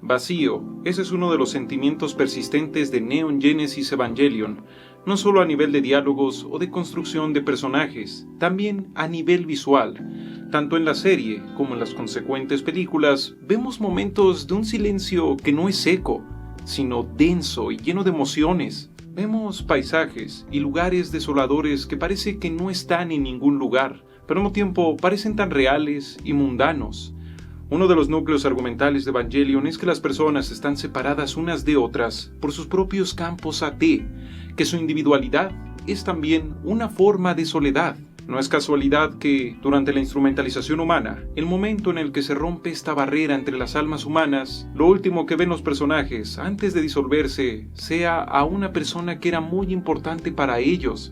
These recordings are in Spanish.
Vacío, ese es uno de los sentimientos persistentes de Neon Genesis Evangelion, no solo a nivel de diálogos o de construcción de personajes, también a nivel visual. Tanto en la serie como en las consecuentes películas, vemos momentos de un silencio que no es seco, sino denso y lleno de emociones. Vemos paisajes y lugares desoladores que parece que no están en ningún lugar, pero al mismo tiempo parecen tan reales y mundanos. Uno de los núcleos argumentales de Evangelion es que las personas están separadas unas de otras por sus propios campos AT, que su individualidad es también una forma de soledad. No es casualidad que, durante la instrumentalización humana, el momento en el que se rompe esta barrera entre las almas humanas, lo último que ven los personajes antes de disolverse sea a una persona que era muy importante para ellos.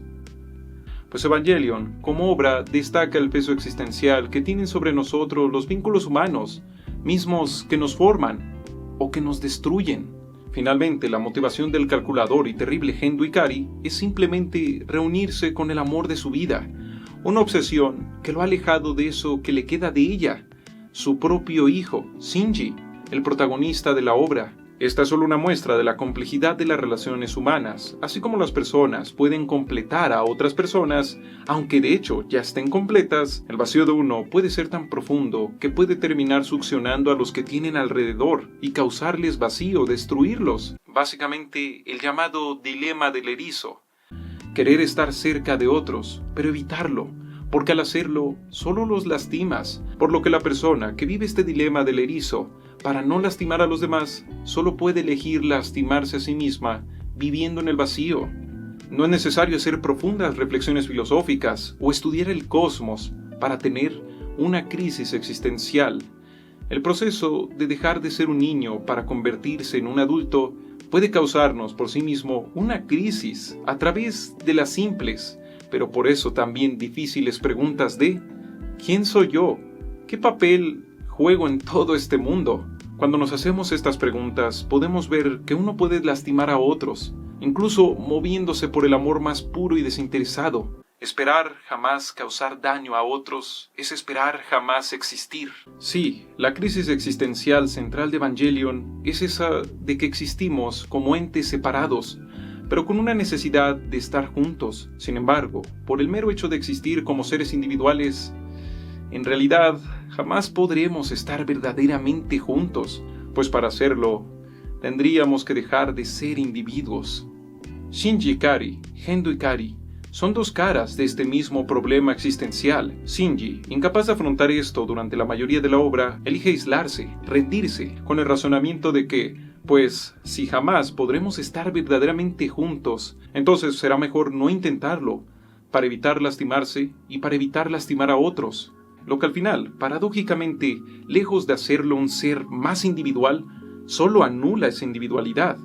Pues Evangelion, como obra, destaca el peso existencial que tienen sobre nosotros los vínculos humanos, mismos que nos forman o que nos destruyen. Finalmente, la motivación del calculador y terrible Gendo Ikari es simplemente reunirse con el amor de su vida, una obsesión que lo ha alejado de eso que le queda de ella, su propio hijo, Shinji, el protagonista de la obra. Esta es solo una muestra de la complejidad de las relaciones humanas, así como las personas pueden completar a otras personas, aunque de hecho ya estén completas. El vacío de uno puede ser tan profundo que puede terminar succionando a los que tienen alrededor y causarles vacío, destruirlos. Básicamente, el llamado dilema del erizo. Querer estar cerca de otros, pero evitarlo, porque al hacerlo solo los lastimas, por lo que la persona que vive este dilema del erizo, para no lastimar a los demás, solo puede elegir lastimarse a sí misma, viviendo en el vacío. No es necesario hacer profundas reflexiones filosóficas o estudiar el cosmos para tener una crisis existencial. El proceso de dejar de ser un niño para convertirse en un adulto puede causarnos por sí mismo una crisis a través de las simples, pero por eso también difíciles preguntas de ¿quién soy yo? ¿Qué papel juego en todo este mundo? Cuando nos hacemos estas preguntas, podemos ver que uno puede lastimar a otros, incluso moviéndose por el amor más puro y desinteresado. Esperar jamás causar daño a otros es esperar jamás existir. Sí, la crisis existencial central de Evangelion es esa de que existimos como entes separados, pero con una necesidad de estar juntos. Sin embargo, por el mero hecho de existir como seres individuales, en realidad jamás podremos estar verdaderamente juntos, pues para hacerlo, tendríamos que dejar de ser individuos. Shinji Ikari, Gendo Ikari, son dos caras de este mismo problema existencial. Shinji, incapaz de afrontar esto durante la mayoría de la obra, elige aislarse, rendirse, con el razonamiento de que, pues, si jamás podremos estar verdaderamente juntos, entonces será mejor no intentarlo, para evitar lastimarse y para evitar lastimar a otros. Lo que al final, paradójicamente, lejos de hacerlo un ser más individual, solo anula esa individualidad.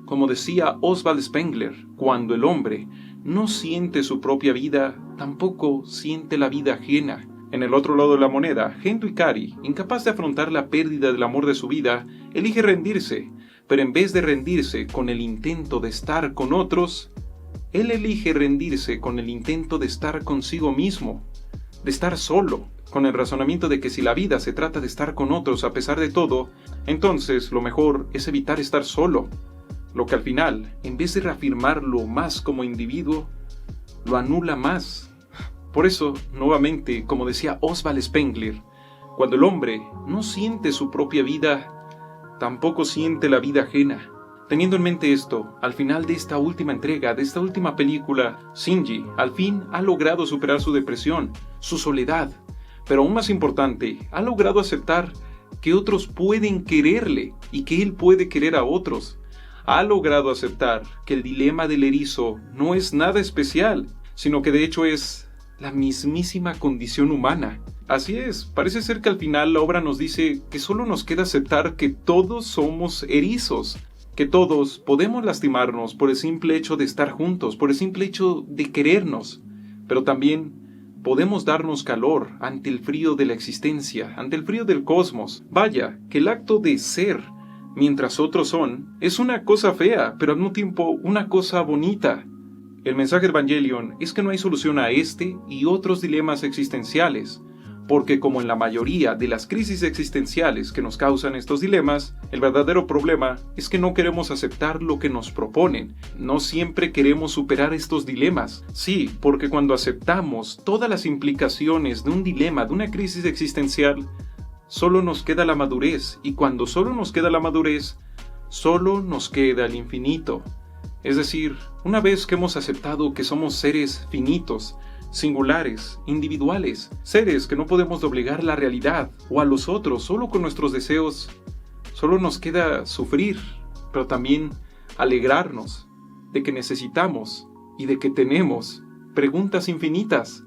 Como decía Oswald Spengler, cuando el hombre no siente su propia vida, tampoco siente la vida ajena. En el otro lado de la moneda, Gendo Ikari, incapaz de afrontar la pérdida del amor de su vida, elige rendirse, pero en vez de rendirse con el intento de estar con otros, él elige rendirse con el intento de estar consigo mismo, de estar solo, con el razonamiento de que si la vida se trata de estar con otros a pesar de todo, entonces lo mejor es evitar estar solo, lo que al final, en vez de reafirmarlo más como individuo, lo anula más. Por eso, nuevamente, como decía Oswald Spengler, cuando el hombre no siente su propia vida, tampoco siente la vida ajena. Teniendo en mente esto, al final de esta última entrega, de esta última película, Shinji al fin ha logrado superar su depresión, su soledad, pero aún más importante, ha logrado aceptar que otros pueden quererle y que él puede querer a otros. Ha logrado aceptar que el dilema del erizo no es nada especial, sino que de hecho es la mismísima condición humana. Así es, parece ser que al final la obra nos dice que solo nos queda aceptar que todos somos erizos, que todos podemos lastimarnos por el simple hecho de estar juntos, por el simple hecho de querernos, pero también podemos darnos calor ante el frío de la existencia, ante el frío del cosmos. Vaya, que el acto de ser mientras otros son es una cosa fea, pero al mismo tiempo una cosa bonita. El mensaje de Evangelion es que no hay solución a este y otros dilemas existenciales. porque como en la mayoría de las crisis existenciales que nos causan estos dilemas, el verdadero problema es que no queremos aceptar lo que nos proponen. No siempre queremos superar estos dilemas. Sí, porque cuando aceptamos todas las implicaciones de un dilema, de una crisis existencial, solo nos queda la madurez, y cuando solo nos queda la madurez, solo nos queda el infinito. Es decir, una vez que hemos aceptado que somos seres finitos, singulares, individuales, seres que no podemos doblegar la realidad o a los otros solo con nuestros deseos, solo nos queda sufrir, pero también alegrarnos de que necesitamos y de que tenemos preguntas infinitas.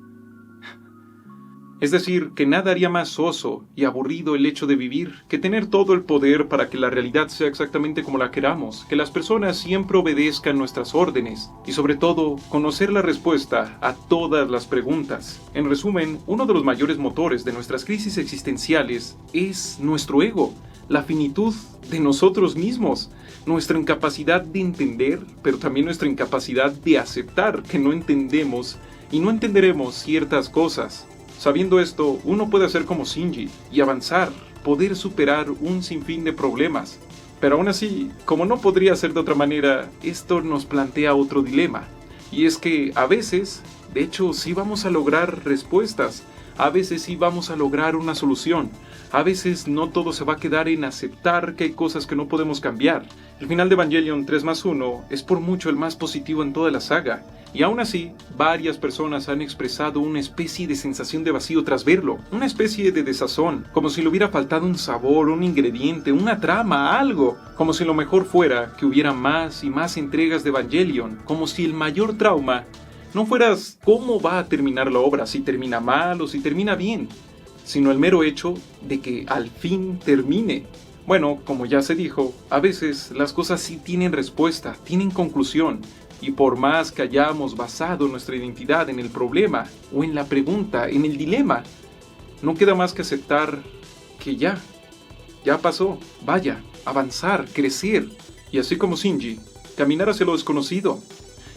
Es decir, que nada haría más soso y aburrido el hecho de vivir que tener todo el poder para que la realidad sea exactamente como la queramos, que las personas siempre obedezcan nuestras órdenes y sobre todo conocer la respuesta a todas las preguntas. En resumen, uno de los mayores motores de nuestras crisis existenciales es nuestro ego, la finitud de nosotros mismos, nuestra incapacidad de entender, pero también nuestra incapacidad de aceptar que no entendemos y no entenderemos ciertas cosas. Sabiendo esto, uno puede hacer como Shinji y avanzar, poder superar un sinfín de problemas. Pero aún así, como no podría ser de otra manera, esto nos plantea otro dilema. Y es que a veces, de hecho, sí vamos a lograr respuestas, a veces sí vamos a lograr una solución, a veces no todo se va a quedar en aceptar que hay cosas que no podemos cambiar. El final de Evangelion 3+1 es por mucho el más positivo en toda la saga, y aún así, varias personas han expresado una especie de sensación de vacío tras verlo, una especie de desazón, como si le hubiera faltado un sabor, un ingrediente, una trama, algo, como si lo mejor fuera que hubiera más y más entregas de Evangelion, como si el mayor trauma no fuera cómo va a terminar la obra, si termina mal o si termina bien, sino el mero hecho de que al fin termine. Bueno, como ya se dijo, a veces las cosas sí tienen respuesta, tienen conclusión, y por más que hayamos basado nuestra identidad en el problema, o en la pregunta, en el dilema, no queda más que aceptar que ya pasó, vaya, avanzar, crecer, y así como Shinji, caminar hacia lo desconocido.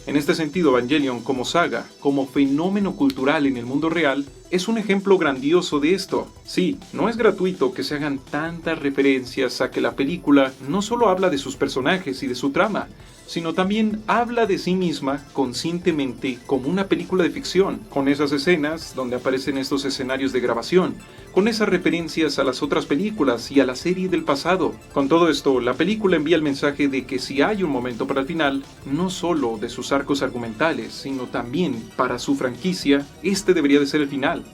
En este sentido, Evangelion como saga, como fenómeno cultural en el mundo real, es un ejemplo grandioso de esto. Sí, no es gratuito que se hagan tantas referencias a que la película no solo habla de sus personajes y de su trama, sino también habla de sí misma conscientemente como una película de ficción, con esas escenas donde aparecen estos escenarios de grabación, con esas referencias a las otras películas y a la serie del pasado. Con todo esto, la película envía el mensaje de que si hay un momento para el final, no solo de sus arcos argumentales, sino también para su franquicia, este debería de ser el final.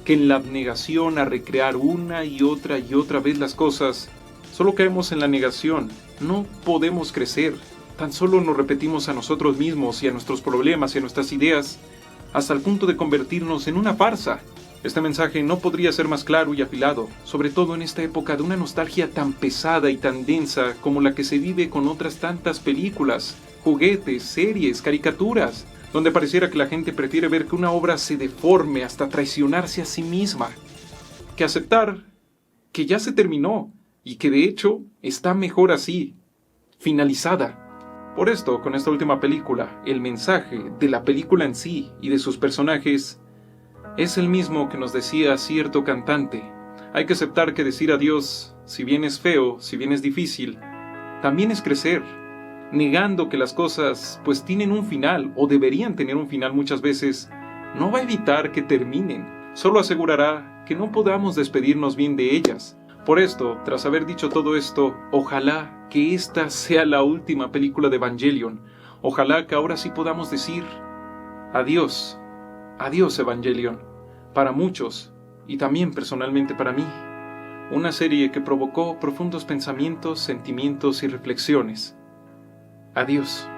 Que en la abnegación a recrear una y otra vez las cosas, solo caemos en la negación, no podemos crecer. Tan solo nos repetimos a nosotros mismos y a nuestros problemas y a nuestras ideas, hasta el punto de convertirnos en una farsa. Este mensaje no podría ser más claro y afilado, sobre todo en esta época de una nostalgia tan pesada y tan densa como la que se vive con otras tantas películas, juguetes, series, caricaturas, donde pareciera que la gente prefiere ver que una obra se deforme hasta traicionarse a sí misma, que aceptar que ya se terminó y que de hecho está mejor así, finalizada. Por esto, con esta última película, el mensaje de la película en sí y de sus personajes es el mismo que nos decía cierto cantante. Hay que aceptar que decir adiós, si bien es feo, si bien es difícil, también es crecer, negando que las cosas pues tienen un final o deberían tener un final muchas veces, no va a evitar que terminen, solo asegurará que no podamos despedirnos bien de ellas. Por esto, tras haber dicho todo esto, ojalá que esta sea la última película de Evangelion. Ojalá que ahora sí podamos decir adiós, adiós Evangelion, para muchos y también personalmente para mí. Una serie que provocó profundos pensamientos, sentimientos y reflexiones. Adiós.